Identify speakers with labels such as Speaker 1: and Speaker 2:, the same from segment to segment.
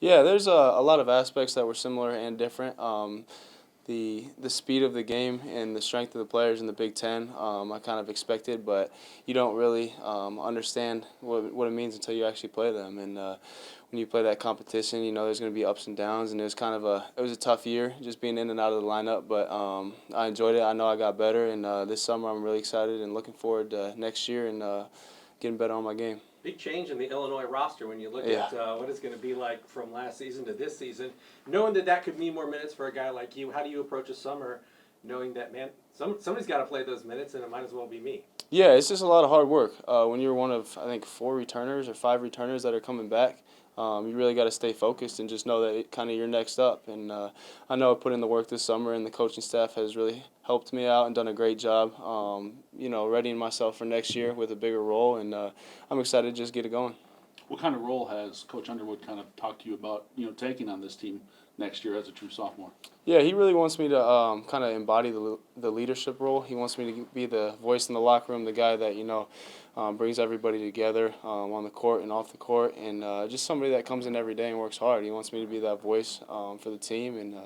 Speaker 1: Yeah, there's a lot of aspects that were similar and different. The speed of the game and the strength of the players in the Big Ten, I kind of expected, but you don't really understand what it means until you actually play them. And when you play that competition, you know there's going to be ups and downs, and it was a tough year just being in and out of the lineup. But I enjoyed it. I know I got better, and this summer I'm really excited and looking forward to next year and getting better on my game.
Speaker 2: Big change in the Illinois roster when you look
Speaker 1: Yeah.
Speaker 2: at what it's going to be like from last season to this season. Knowing that that could mean more minutes for a guy like you, how do you approach a summer knowing that, man, somebody's got to play those minutes and it might as well be me?
Speaker 1: Yeah, it's just a lot of hard work. When you're one of, I think, 4 returners or 5 returners that are coming back, you really got to stay focused and just know that kind of you're next up. And I know I put in the work this summer, and the coaching staff has really helped me out and done a great job, readying myself for next year with a bigger role. And I'm excited to just get it going.
Speaker 3: What kind of role has Coach Underwood kind of talked to you about, taking on this team next year as a true sophomore?
Speaker 1: Yeah, he really wants me to kind of embody the leadership role. He wants me to be the voice in the locker room, the guy that brings everybody together on the court and off the court, and just somebody that comes in every day and works hard. He wants me to be that voice for the team, and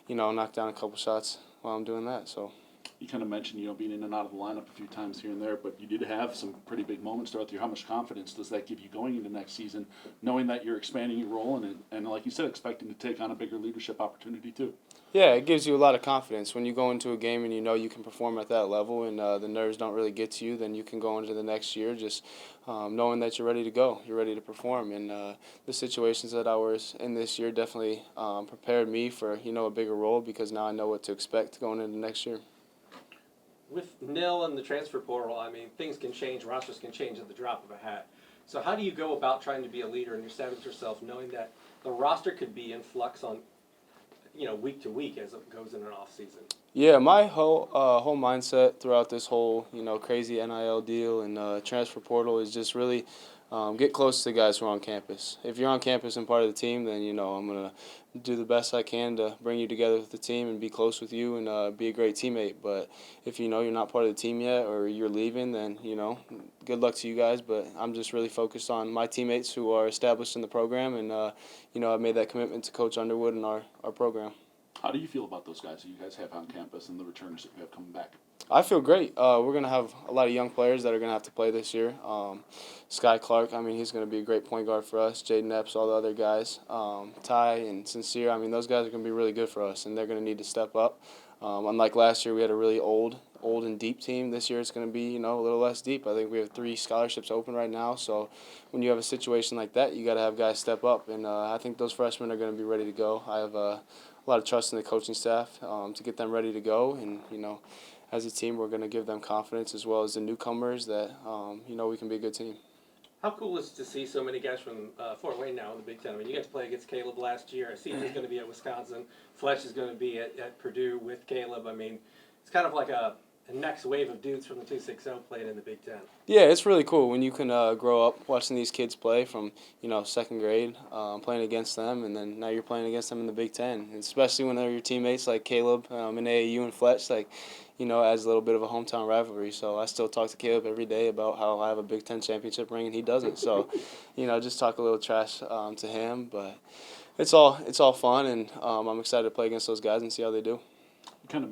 Speaker 1: knock down a couple shots while I'm doing that. So.
Speaker 3: You kind of mentioned, being in and out of the lineup a few times here and there, but you did have some pretty big moments throughout the year. How much confidence does that give you going into next season, knowing that you're expanding your role and like you said, expecting to take on a bigger leadership opportunity too?
Speaker 1: Yeah, it gives you a lot of confidence. When you go into a game and you know you can perform at that level and the nerves don't really get to you, then you can go into the next year just knowing that you're ready to go, you're ready to perform. And the situations that I was in this year definitely prepared me for, a bigger role because now I know what to expect going into next year.
Speaker 2: With nil and the transfer portal, I mean, things can change, rosters can change at the drop of a hat. So how do you go about trying to be a leader and establish yourself knowing that the roster could be in flux on, week to week as it goes in an off season?
Speaker 1: Yeah, my whole mindset throughout this whole crazy NIL deal and transfer portal is just really get close to the guys who are on campus. If you're on campus and part of the team, then I'm gonna do the best I can to bring you together with the team and be close with you and be a great teammate. But if you're not part of the team yet or you're leaving, then good luck to you guys. But I'm just really focused on my teammates who are established in the program, and I've made that commitment to Coach Underwood and our program.
Speaker 3: How do you feel about those guys that you guys have on campus and the returners that you have coming back?
Speaker 1: I feel great. We're going to have a lot of young players that are going to have to play this year. Sky Clark, he's going to be a great point guard for us. Jaden Epps, all the other guys. Ty and Sincere, those guys are going to be really good for us, and they're going to need to step up. Unlike last year, we had a really old and deep team. This year it's going to be, a little less deep. I think we have 3 scholarships open right now. So when you have a situation like that, you got to have guys step up. And I think those freshmen are going to be ready to go. I have a lot of trust in the coaching staff to get them ready to go. And, as a team, we're going to give them confidence as well as the newcomers that, we can be a good team.
Speaker 2: How cool is it to see so many guys from Fort Wayne now in the Big Ten? You got to play against Caleb last year. I see he's going to be at Wisconsin. Fletch is going to be at Purdue with Caleb. It's kind of like a next wave of dudes from the 260 playing in the Big Ten.
Speaker 1: Yeah, it's really cool when you can grow up watching these kids play from, second grade, playing against them, and then now you're playing against them in the Big Ten. And especially when they're your teammates like Caleb in AAU and Fletch, adds a little bit of a hometown rivalry. So I still talk to Caleb every day about how I have a Big Ten championship ring and he doesn't. So, just talk a little trash to him. But it's all fun, and I'm excited to play against those guys and see how they do.
Speaker 3: You kind of